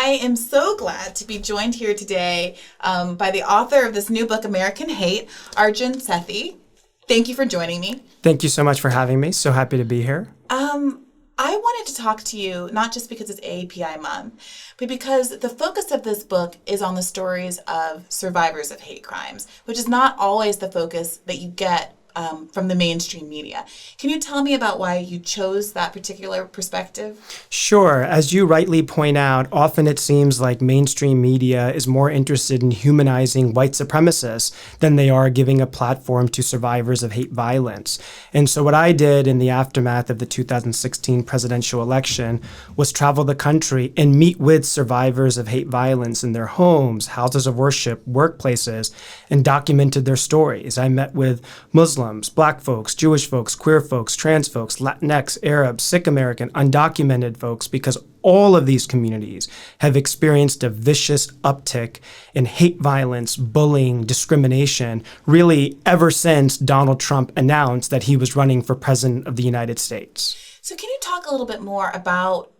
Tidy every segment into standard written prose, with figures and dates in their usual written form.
I am so glad to be joined here today by the author of this new book, American Hate, Arjun Sethi. Thank you for joining me. Thank you so much for having me. So happy to be here. I wanted to talk to you, not just because it's AAPI month, but because the focus of this book is on the stories of survivors of hate crimes, which is not always the focus that you get from the mainstream media. Can you tell me about why you chose that particular perspective? Sure. As you rightly point out, often it seems like mainstream media is more interested in humanizing white supremacists than they are giving a platform to survivors of hate violence. And so what I did in the aftermath of the 2016 presidential election was travel the country and meet with survivors of hate violence in their homes, houses of worship, workplaces, and documented their stories. I met with Muslims, Black folks, Jewish folks, queer folks, trans folks, Latinx, Arabs, Sikh American, undocumented folks, because all of these communities have experienced a vicious uptick in hate violence, bullying, discrimination, really ever since Donald Trump announced that he was running for president of the United States. So can you talk a little bit more about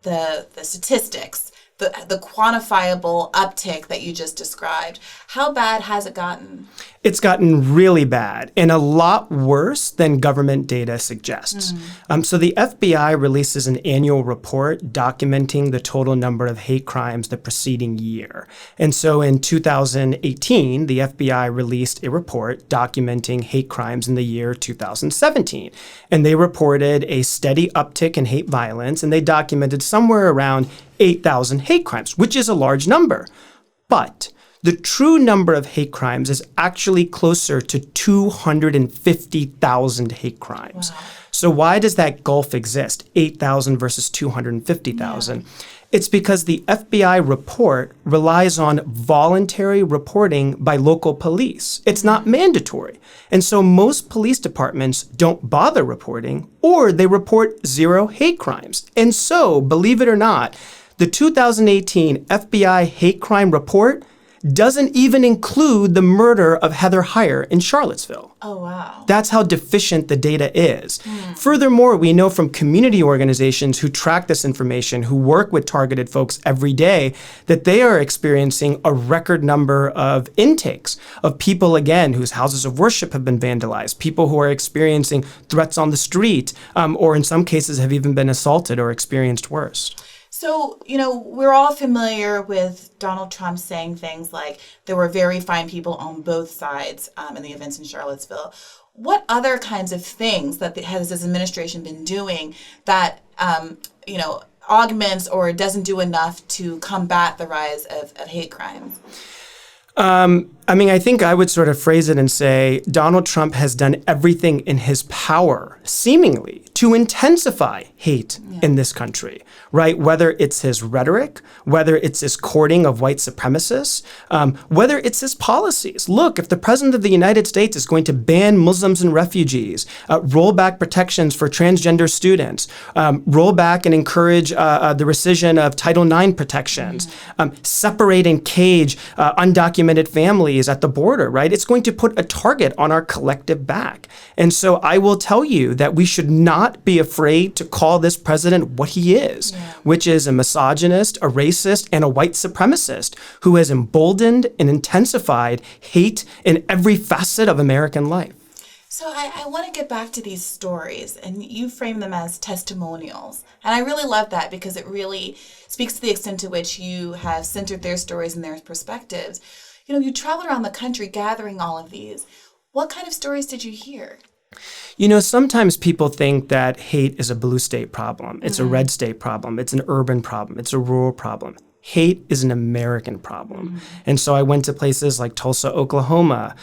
the statistics, the quantifiable uptick that you just described? How bad has it gotten? It's gotten really bad and a lot worse than government data suggests. So the FBI releases an annual report documenting the total number of hate crimes the preceding year. And so in 2018, the FBI released a report documenting hate crimes in the year 2017. And they reported a steady uptick in hate violence, and they documented somewhere around 8,000 hate crimes, which is a large number. But the true number of hate crimes is actually closer to 250,000 hate crimes. Wow. So why does that gulf exist, 8,000 versus 250,000? Yeah. It's because the FBI report relies on voluntary reporting by local police. It's not mandatory. And so most police departments don't bother reporting, or they report zero hate crimes. And so, believe it or not, the 2018 FBI hate crime report doesn't even include the murder of Heather Heyer in Charlottesville. Oh, wow. That's how deficient the data is. Furthermore, we know from community organizations who track this information, who work with targeted folks every day, that they are experiencing a record number of intakes of people, again, whose houses of worship have been vandalized, people who are experiencing threats on the street, or in some cases have even been assaulted or experienced worse. So, we're all familiar with Donald Trump saying things like there were very fine people on both sides in the events in Charlottesville. What other kinds of things has this administration been doing that, augments or doesn't do enough to combat the rise of hate crimes? I think I would sort of phrase it and say Donald Trump has done everything in his power, seemingly, to intensify hate in this country, right? Whether it's his rhetoric, whether it's his courting of white supremacists, whether it's his policies. Look, if the president of the United States is going to ban Muslims and refugees, roll back protections for transgender students, roll back and encourage the rescission of Title IX protections, separate and cage undocumented families at the border, right? It's going to put a target on our collective back. And so I will tell you that we should not be afraid to call this president what he is, which is a misogynist, a racist, and a white supremacist who has emboldened and intensified hate in every facet of American life. So I want to get back to these stories, and you frame them as testimonials. And I really love that because it really speaks to the extent to which you have centered their stories and their perspectives. You traveled around the country gathering all of these. What kind of stories did you hear? Sometimes people think that hate is a blue state problem. It's a red state problem. It's an urban problem. It's a rural problem. Hate is an American problem. And so I went to places like Tulsa, Oklahoma,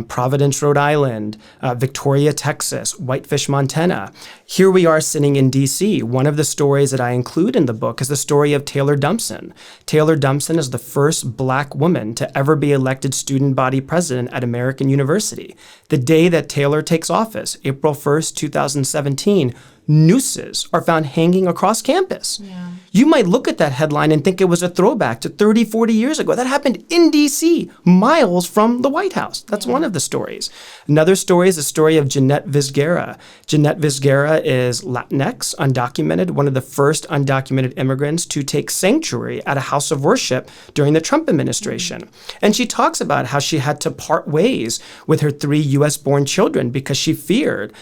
Providence, Rhode Island, Victoria, Texas, Whitefish, Montana. Here we are sitting in D.C. One of the stories that I include in the book is the story of Taylor Dumpson. Taylor Dumpson is the first Black woman to ever be elected student body president at American University. The day that Taylor takes office, April 1st, 2017, nooses are found hanging across campus. Yeah. You might look at that headline and think it was a throwback to 30, 40 years ago. That happened in D.C., miles from the White House. That's one of the stories. Another story is the story of Jeanette Vizguera. Jeanette Vizguera is Latinx, undocumented, one of the first undocumented immigrants to take sanctuary at a house of worship during the Trump administration. And she talks about how she had to part ways with her 3 U.S.-born children because she feared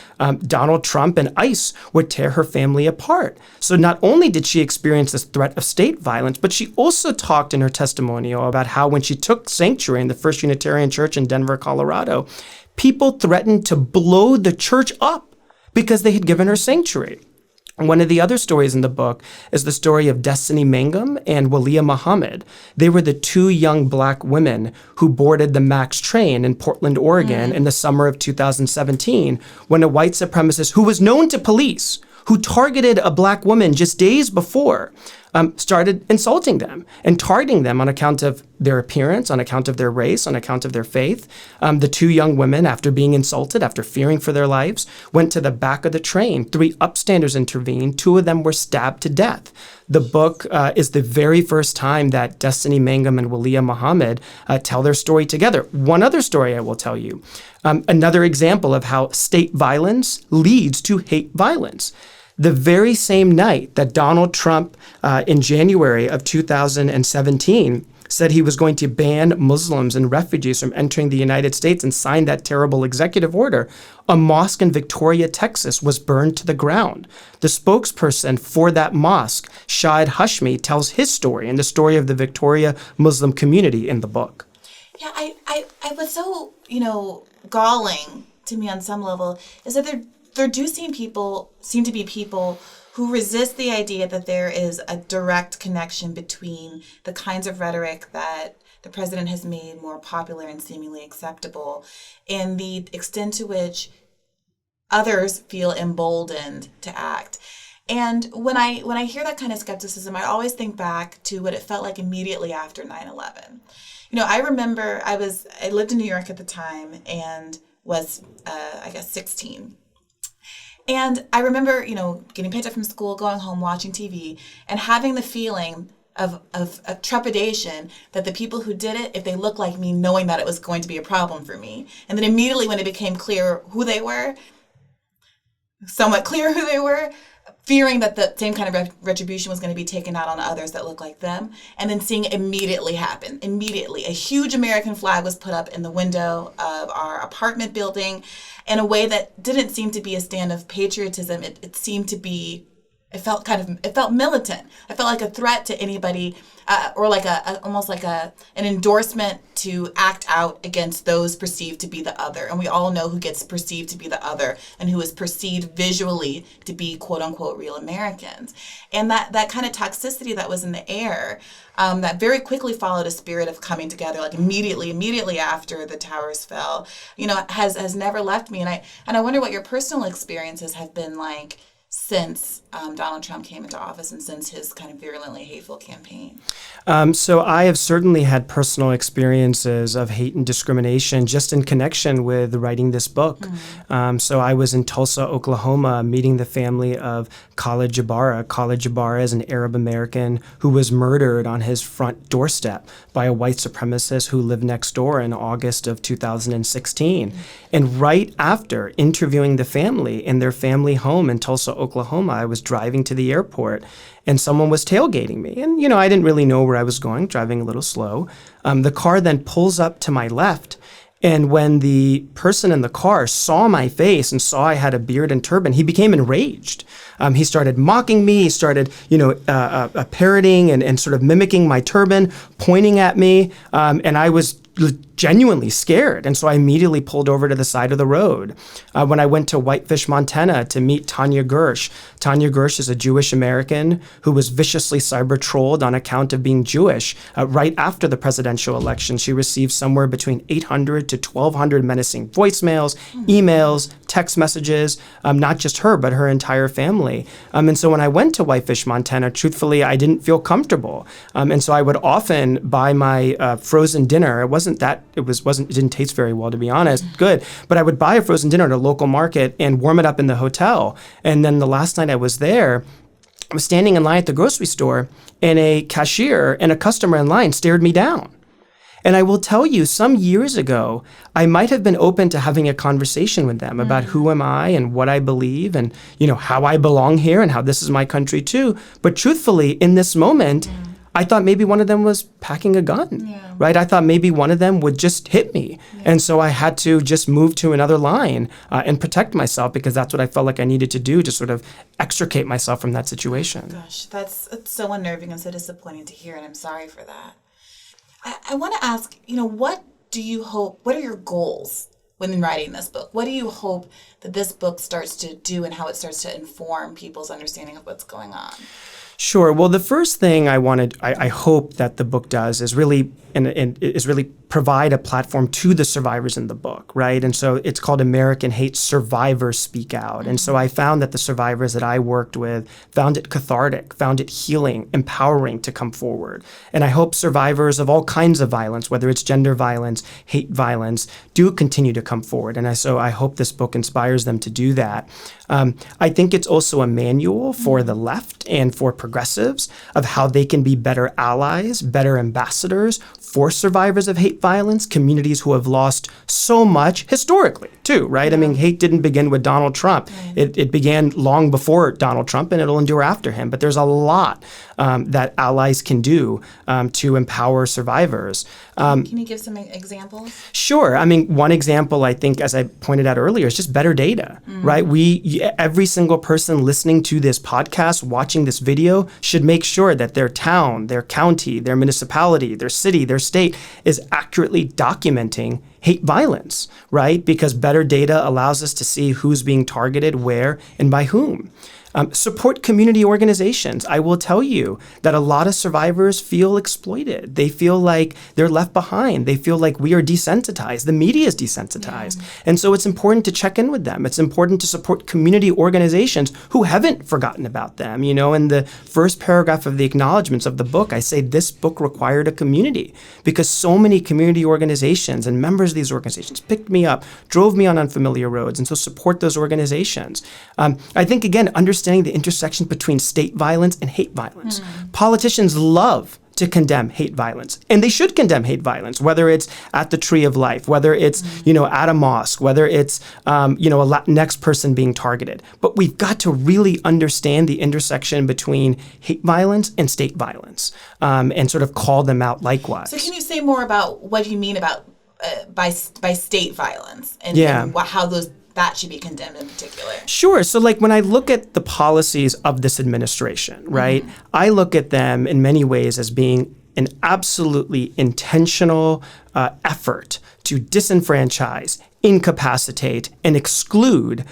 Donald Trump and ICE would tear her family apart. So not only did she experience this threat of state violence, but she also talked in her testimonial about how when she took sanctuary in the First Unitarian Church in Denver, Colorado, people threatened to blow the church up because they had given her sanctuary. One of the other stories in the book is the story of Destiny Mangum and Walia Muhammad. They were the 2 young black women who boarded the MAX train in Portland, Oregon in the summer of 2017 when a white supremacist who was known to police, who targeted a black woman just days before, started insulting them and targeting them on account of their appearance, on account of their race, on account of their faith. The 2 young women, after being insulted, after fearing for their lives, went to the back of the train. 3 upstanders intervened. 2 of them were stabbed to death. The book is the very first time that Destiny Mangum and Walia Muhammad tell their story together. One other story I will tell you. Another example of how state violence leads to hate violence. The very same night that Donald Trump, in January of 2017, said he was going to ban Muslims and refugees from entering the United States and signed that terrible executive order, a mosque in Victoria, Texas, was burned to the ground. The spokesperson for that mosque, Shahid Hashmi, tells his story and the story of the Victoria Muslim community in the book. Yeah, I was so, galling to me on some level is that there do seem to be people who resist the idea that there is a direct connection between the kinds of rhetoric that the president has made more popular and seemingly acceptable and the extent to which others feel emboldened to act. And when I hear that kind of skepticism, I always think back to what it felt like immediately after 9/11. I remember I lived in New York at the time and was, 16. And I remember, getting picked up from school, going home, watching TV, and having the feeling of trepidation that the people who did it, if they looked like me, knowing that it was going to be a problem for me. And then immediately when it became clear who they were, somewhat clear who they were, fearing that the same kind of retribution was going to be taken out on others that look like them, and then seeing it immediately happen. Immediately. A huge American flag was put up in the window of our apartment building in a way that didn't seem to be a stand of patriotism. It seemed to be, it felt militant. It felt like a threat to anybody, or like almost like an endorsement to act out against those perceived to be the other. And we all know who gets perceived to be the other and who is perceived visually to be quote unquote real Americans. And that kind of toxicity that was in the air, that very quickly followed a spirit of coming together, like immediately after the towers fell, has never left me. And I wonder what your personal experiences have been like since Donald Trump came into office and since his kind of virulently hateful campaign. So I have certainly had personal experiences of hate and discrimination just in connection with writing this book. Mm-hmm. So I was in Tulsa, Oklahoma, meeting the family of Khalid Jabara. Khalid Jabara is an Arab American who was murdered on his front doorstep by a white supremacist who lived next door in August of 2016. Mm-hmm. And right after interviewing the family in their family home in Tulsa, Oklahoma, I was driving to the airport and someone was tailgating me. And, I didn't really know where I was going, driving a little slow. The car then pulls up to my left. And when the person in the car saw my face and saw I had a beard and turban, he became enraged. He started mocking me. He started, parroting and sort of mimicking my turban, pointing at me. And I was genuinely scared. And so I immediately pulled over to the side of the road. When I went to Whitefish, Montana to meet Tanya Gersh. Tanya Gersh is a Jewish American who was viciously cyber trolled on account of being Jewish. Right after the presidential election, she received somewhere between 800 to 1,200 menacing voicemails, emails, text messages, not just her, but her entire family. And so when I went to Whitefish, Montana, truthfully, I didn't feel comfortable. And so I would often buy my frozen dinner. It didn't taste very well, to be honest, good. But I would buy a frozen dinner at a local market and warm it up in the hotel. And then the last night I was there, I was standing in line at the grocery store, and a cashier and a customer in line stared me down. And I will tell you, some years ago, I might have been open to having a conversation with them about who am I and what I believe and, how I belong here and how this is my country too. But truthfully, in this moment, I thought maybe one of them was packing a gun, right? I thought maybe one of them would just hit me. And so I had to just move to another line and protect myself, because that's what I felt like I needed to do to sort of extricate myself from that situation. Gosh, that's so unnerving and so disappointing to hear, and I'm sorry for that. I want to ask, what are your goals when writing this book? What do you hope that this book starts to do and how it starts to inform people's understanding of what's going on? Sure. Well, the first thing I hope that the book does is really provide a platform to the survivors in the book, right? And so it's called American Hate Survivors Speak Out. And so I found that the survivors that I worked with found it cathartic, found it healing, empowering to come forward. And I hope survivors of all kinds of violence, whether it's gender violence, hate violence, do continue to come forward. And so I hope this book inspires them to do that. I think it's also a manual for the left and for progressives of how they can be better allies, better ambassadors for survivors of hate violence, communities who have lost so much historically too, right? I mean, hate didn't begin with Donald Trump. It began long before Donald Trump, and it'll endure after him. But there's a lot that allies can do to empower survivors. Can you give some examples? Sure. I mean, one example, I think, as I pointed out earlier, is just better data, right? Every single person listening to this podcast, watching this video, should make sure that their town, their county, their municipality, their city, their state is accurately documenting hate violence, right? Because better data allows us to see who's being targeted, where, and by whom. Support community organizations. I will tell you that a lot of survivors feel exploited. They feel like they're left behind. They feel like we are desensitized. The media is desensitized. And so it's important to check in with them. It's important to support community organizations who haven't forgotten about them. In the first paragraph of the acknowledgments of the book, I say this book required a community, because so many community organizations and members of these organizations picked me up, drove me on unfamiliar roads. And so support those organizations. I think, again, understanding the intersection between state violence and hate violence. Politicians love to condemn hate violence, and they should condemn hate violence, whether it's at the Tree of Life, whether it's at a mosque, whether it's a Latinx person being targeted. But we've got to really understand the intersection between hate violence and state violence, and sort of call them out likewise. So can you say more about what you mean about by state violence and how that should be condemned in particular? Sure. So when I look at the policies of this administration, right, I look at them in many ways as being an absolutely intentional effort to disenfranchise, incapacitate, and exclude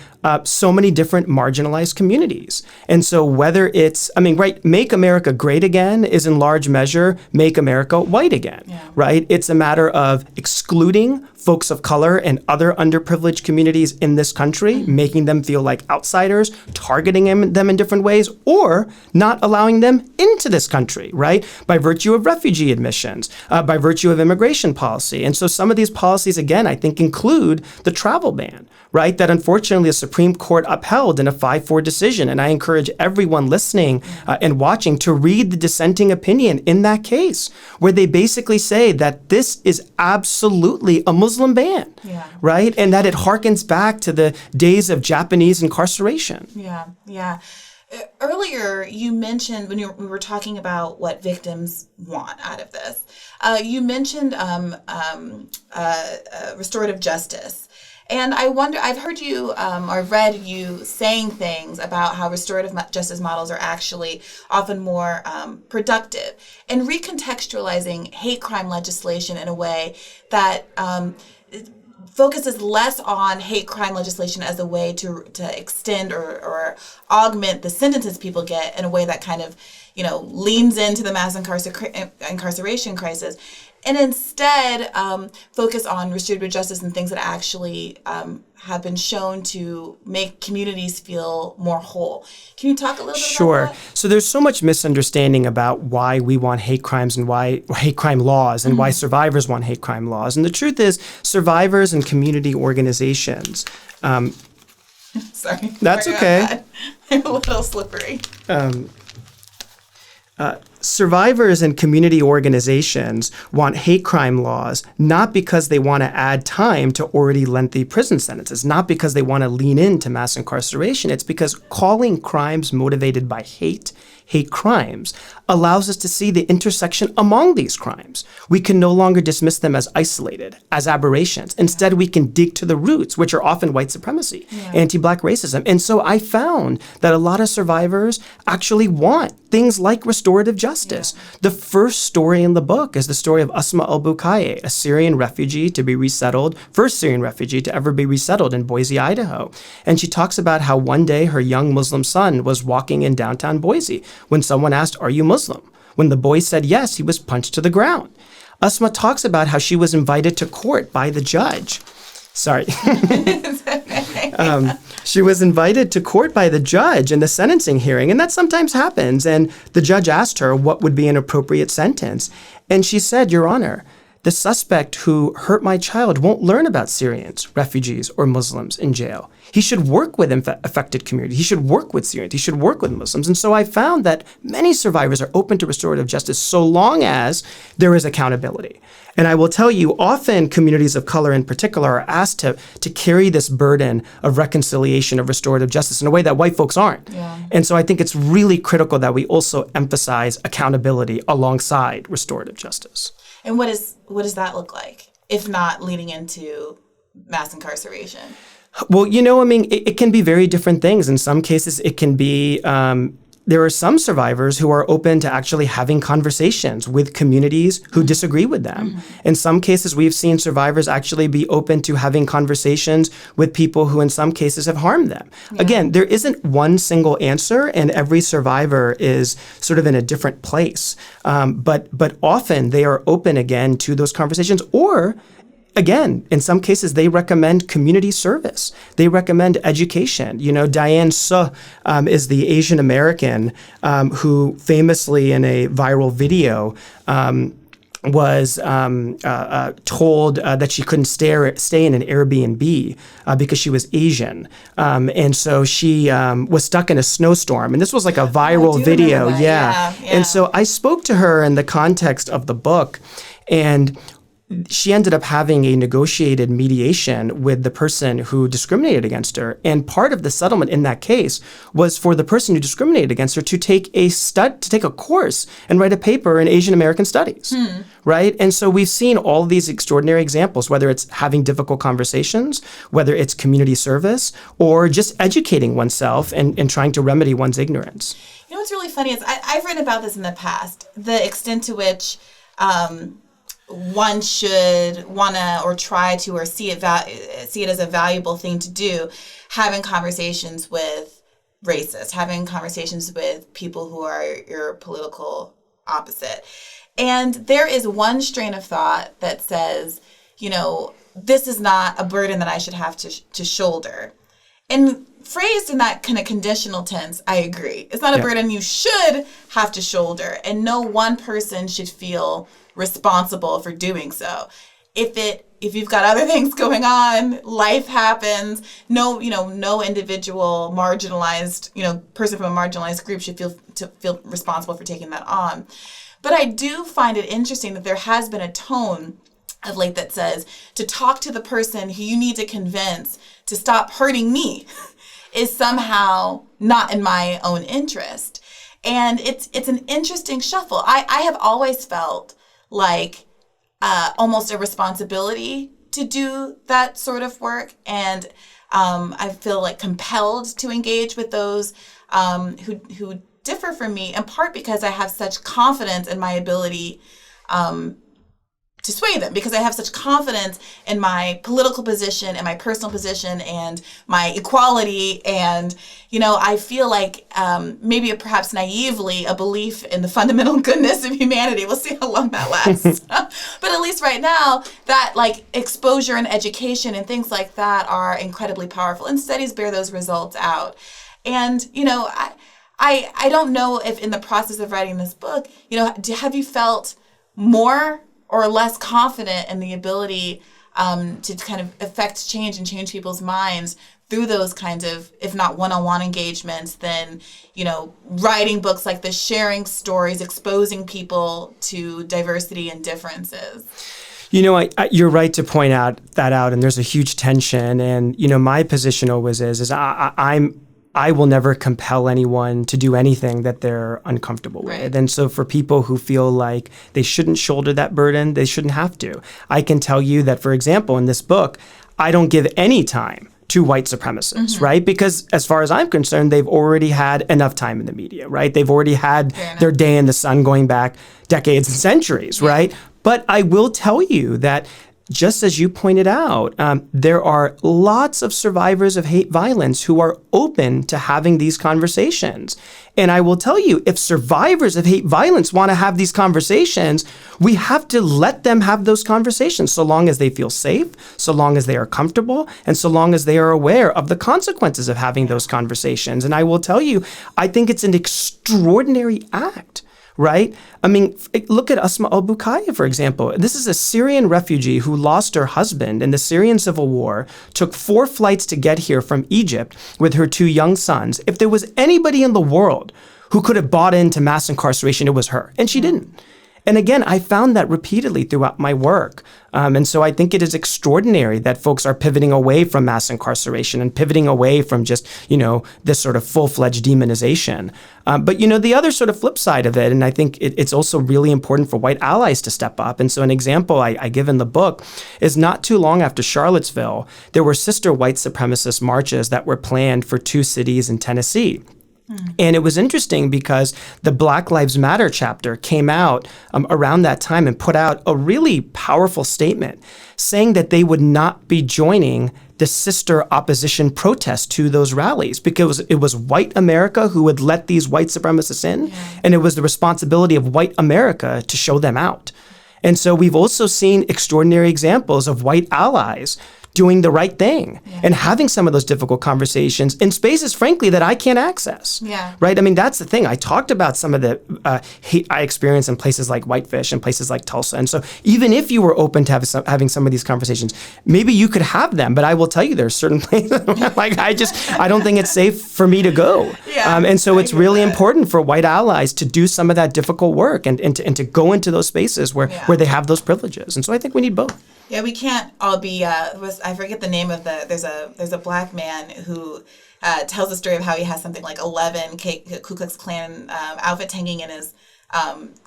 so many different marginalized communities. And so whether it's, Make America Great Again is in large measure Make America White Again, right? It's a matter of excluding folks of color and other underprivileged communities in this country, making them feel like outsiders, targeting them in different ways, or not allowing them into this country, right? By virtue of refugee admissions, by virtue of immigration policy. And so some of these policies, again, I think include the travel ban, right? That unfortunately the Supreme Court upheld in a 5-4 decision. And I encourage everyone listening and watching to read the dissenting opinion in that case, where they basically say that this is absolutely a Muslim ban, right? And that it harkens back to the days of Japanese incarceration. Yeah. Earlier, you mentioned when we were talking about what victims want out of this, you mentioned restorative justice. And I wonder, I've heard you or read you saying things about how restorative justice models are actually often more productive and recontextualizing hate crime legislation in a way that focuses less on hate crime legislation as a way to extend or augment the sentences people get in a way that kind of, leans into the mass incarceration crisis and instead focus on restorative justice and things that actually have been shown to make communities feel more whole. Can you talk a little bit Sure. about that? So there's so much misunderstanding about why we want hate crimes and why hate crime laws and why survivors want hate crime laws. And the truth is, survivors and community organizations. Sorry. That's Sorry okay. about that. I'm a little slippery. Survivors and community organizations want hate crime laws not because they want to add time to already lengthy prison sentences, not because they want to lean into mass incarceration. It's because calling crimes motivated by hate crimes, allows us to see the intersection among these crimes. We can no longer dismiss them as isolated, as aberrations. Instead, we can dig to the roots, which are often white supremacy, anti-Black racism. And so I found that a lot of survivors actually want things like restorative justice. The first story in the book is the story of Asma al-Bukaye, a Syrian refugee to be resettled, first Syrian refugee to ever be resettled in Boise, Idaho. And she talks about how one day her young Muslim son was walking in downtown Boise when someone asked, "Are you Muslim?" When the boy said yes, he was punched to the ground. Asma talks about how she was invited to court by the judge. Sorry. She was invited to court by the judge in the sentencing hearing, and that sometimes happens. And the judge asked her what would be an appropriate sentence. And she said, "Your Honor, the suspect who hurt my child won't learn about Syrians, refugees, or Muslims in jail. He should work with affected communities. He should work with Syrians. He should work with Muslims." And so I found that many survivors are open to restorative justice so long as there is accountability. And I will tell you, often communities of color in particular are asked to carry this burden of reconciliation, of restorative justice in a way that white folks aren't. And so I think it's really critical that we also emphasize accountability alongside restorative justice. And what does that look like, if not leading into mass incarceration? Well, it can be very different things. In some cases, it can be, there are some survivors who are open to actually having conversations with communities who disagree with them. In some cases, we've seen survivors actually be open to having conversations with people who in some cases have harmed them. Again, there isn't one single answer, and every survivor is sort of in a different place. But often they are open again to those conversations, or again, in some cases, they recommend community service. They recommend education. Diane Suh is the Asian American who famously in a viral video was told that she couldn't stay in an Airbnb because she was Asian. And so she was stuck in a snowstorm. And this was like a viral video. Yeah. And so I spoke to her in the context of the book, and she ended up having a negotiated mediation with the person who discriminated against her. And part of the settlement in that case was for the person who discriminated against her to take a course and write a paper in Asian American studies, right? And so we've seen all of these extraordinary examples, whether it's having difficult conversations, whether it's community service, or just educating oneself and trying to remedy one's ignorance. What's really funny is I've written about this in the past, the extent to which one should want to or try to or see it as a valuable thing to do, having conversations with racists, having conversations with people who are your political opposite. And there is one strain of thought that says, this is not a burden that I should have to shoulder. And phrased in that kind of conditional tense, I agree. It's not a burden you should have to shoulder, and no one person should feel responsible for doing so. If you've got other things going on, life happens. No individual marginalized, person from a marginalized group should feel responsible for taking that on. But I do find it interesting that there has been a tone of late that says to talk to the person who you need to convince to stop hurting me is somehow not in my own interest. And it's an interesting shuffle. I have always felt like almost a responsibility to do that sort of work. And I feel like compelled to engage with those who differ from me, in part because I have such confidence in my ability to sway them because I have such confidence in my political position and my personal position and my equality. And, I feel like maybe perhaps naively a belief in the fundamental goodness of humanity. We'll see how long that lasts. But at least right now, that like exposure and education and things like that are incredibly powerful. And studies bear those results out. And, I don't know if in the process of writing this book, have you felt more or less confident in the ability to kind of affect change and change people's minds through those kinds of, if not one-on-one engagements, then, writing books like this, sharing stories, exposing people to diversity and differences? You're right to point that out, and there's a huge tension. And, my position always is I will never compel anyone to do anything that they're uncomfortable with. Right. And so for people who feel like they shouldn't shoulder that burden, they shouldn't have to. I can tell you that, for example, in this book, I don't give any time to white supremacists, right? Because as far as I'm concerned, they've already had enough time in the media, right? They've already had their day in the sun going back decades and centuries, right? But I will tell you that just as you pointed out, there are lots of survivors of hate violence who are open to having these conversations. And I will tell you, if survivors of hate violence want to have these conversations, we have to let them have those conversations so long as they feel safe, so long as they are comfortable, and so long as they are aware of the consequences of having those conversations. And I will tell you, I think it's an extraordinary act. Right? I mean, look at Asma al-Bukhaya, for example. This is a Syrian refugee who lost her husband in the Syrian civil war, took 4 flights to get here from Egypt with her 2 young sons. If there was anybody in the world who could have bought into mass incarceration, it was her. And she didn't. And again, I found that repeatedly throughout my work. And so I think it is extraordinary that folks are pivoting away from mass incarceration and pivoting away from just, this sort of full-fledged demonization. But, the other sort of flip side of it, and I think it's also really important for white allies to step up. And so an example I give in the book is not too long after Charlottesville, there were sister white supremacist marches that were planned for 2 cities in Tennessee. And it was interesting because the Black Lives Matter chapter came out around that time and put out a really powerful statement saying that they would not be joining the sister opposition protests to those rallies because it was white America who would let these white supremacists in, and it was the responsibility of white America to show them out. And so we've also seen extraordinary examples of white allies doing the right thing and having some of those difficult conversations in spaces, frankly, that I can't access. Right? I mean, that's the thing. I talked about some of the hate I experienced in places like Whitefish and places like Tulsa. And so even if you were open to having some of these conversations, maybe you could have them. But I will tell you, there's certain places like I don't think it's safe for me to go. And so it's really important for white allies to do some of that difficult work and to go into those spaces where they have those privileges. And so I think we need both. Yeah, we can't all be. I forget the name of there's a Black man who tells the story of how he has something like 11 Ku Klux Klan outfits hanging in his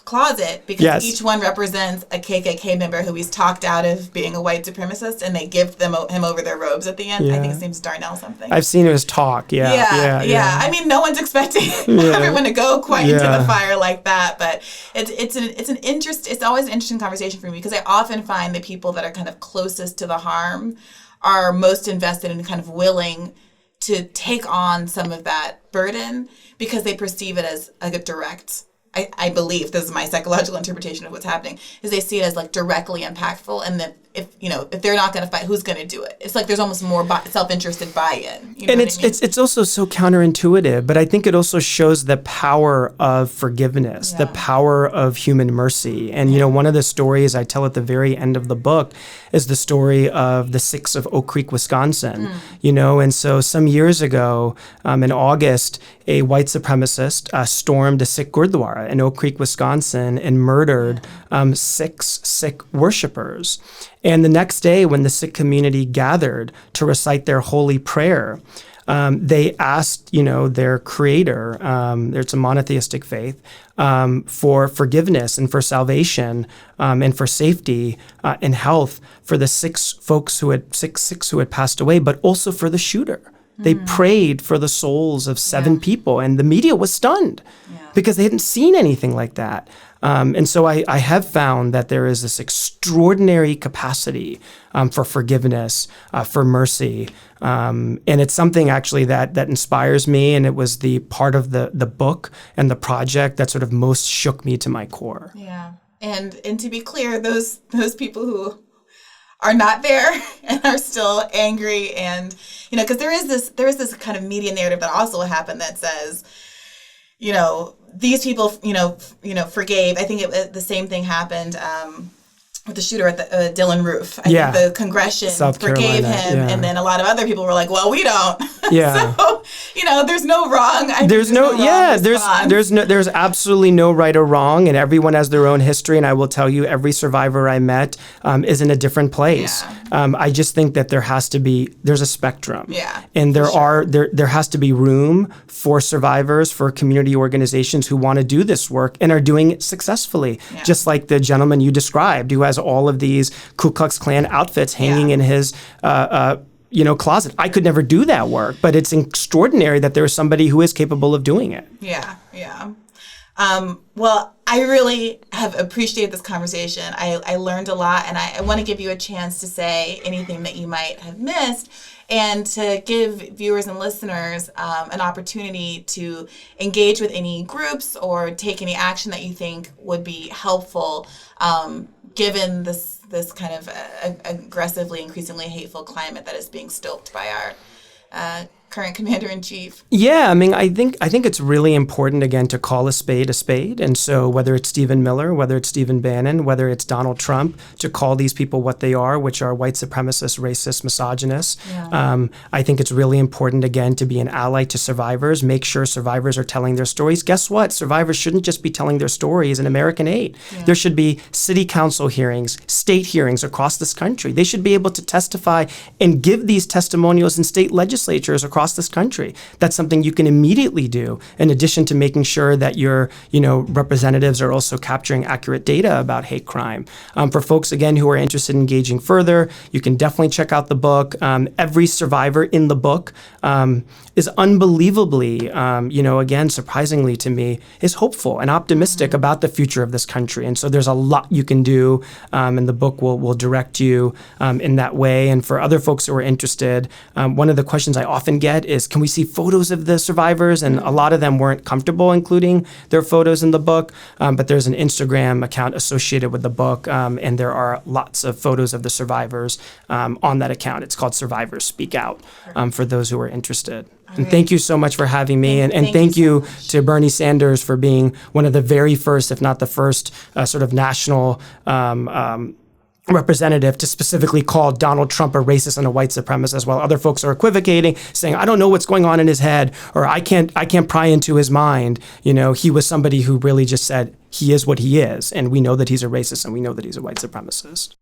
closet because each one represents a KKK member who he's talked out of being a white supremacist, and they give him over their robes at the end. I think his name's Darnell something. I've seen his talk. Yeah. I mean, no one's expecting everyone to go quite into the fire like that, but it's always an interesting conversation for me because I often find the people that are kind of closest to the harm are most invested and kind of willing to take on some of that burden because they perceive it as like a direct. I believe, this is my psychological interpretation of what's happening, is they see it as like directly impactful, and that if they're not going to fight, who's going to do it? It's like there's almost more self-interested buy-in. And it's also so counterintuitive, but I think it also shows the power of forgiveness, the power of human mercy. And one of the stories I tell at the very end of the book is the story of the Sikhs of Oak Creek, Wisconsin. And so some years ago, in August, a white supremacist stormed a Sikh Gurdwara in Oak Creek, Wisconsin, and murdered 6 Sikh worshipers. And the next day, when the Sikh community gathered to recite their holy prayer, they asked, their creator, it's a monotheistic faith, for forgiveness and for salvation and for safety and health for the 6 Sikhs who had passed away, but also for the shooter. They prayed for the souls of 7 people, and the media was stunned because they hadn't seen anything like that. And so I have found that there is this extraordinary capacity for forgiveness, for mercy. And it's something actually that inspires me. And it was the part of the book and the project that sort of most shook me to my core. Yeah. And to be clear, those people who are not there and are still angry, and because there is this kind of media narrative that also happened that says, these people forgave. I think the same thing happened with the shooter at the Dylan Roof. I think the Congression forgave him, and then a lot of other people were like, "Well, we don't." Yeah. So there's no wrong. There's absolutely no right or wrong, and everyone has their own history. And I will tell you, every survivor I met is in a different place. Yeah. I just think that there's a spectrum. Yeah. And there has to be room for survivors, for community organizations who want to do this work and are doing it successfully. Yeah. Just like the gentleman you described, who has all of these Ku Klux Klan outfits hanging in his closet. I could never do that work, but it's extraordinary that there is somebody who is capable of doing it. Yeah. Well, I really have appreciated this conversation. I learned a lot, and I want to give you a chance to say anything that you might have missed, and to give viewers and listeners an opportunity to engage with any groups or take any action that you think would be helpful, given this kind of aggressively, increasingly hateful climate that is being stoked by our current commander-in-chief. Yeah, I think it's really important, again, to call a spade a spade. And so whether it's Stephen Miller, whether it's Stephen Bannon, whether it's Donald Trump, to call these people what they are, which are white supremacists, racist, misogynists. Yeah. I think it's really important, again, to be an ally to survivors, make sure survivors are telling their stories. Guess what? Survivors shouldn't just be telling their stories in American aid. Yeah. There should be city council hearings, state hearings across this country. They should be able to testify and give these testimonials in state legislatures across this country. That's something you can immediately do, in addition to making sure that your representatives are also capturing accurate data about hate crime. For folks, again, who are interested in engaging further, you can definitely check out the book. Every survivor in the book is unbelievably, again, surprisingly to me, is hopeful and optimistic about the future of this country. And so there's a lot you can do, and the book will direct you in that way. And for other folks who are interested, one of the questions I often get is, can we see photos of the survivors? And a lot of them weren't comfortable including their photos in the book, but there's an Instagram account associated with the book, and there are lots of photos of the survivors on that account. It's called Survivors Speak Out, for those who are interested. And thank you so much for having me. And thank you to Bernie Sanders for being one of the very first, if not the first, sort of national representative to specifically call Donald Trump a racist and a white supremacist, while other folks are equivocating, saying, I don't know what's going on in his head, or I can't pry into his mind. He was somebody who really just said, he is what he is, and we know that he's a racist and we know that he's a white supremacist.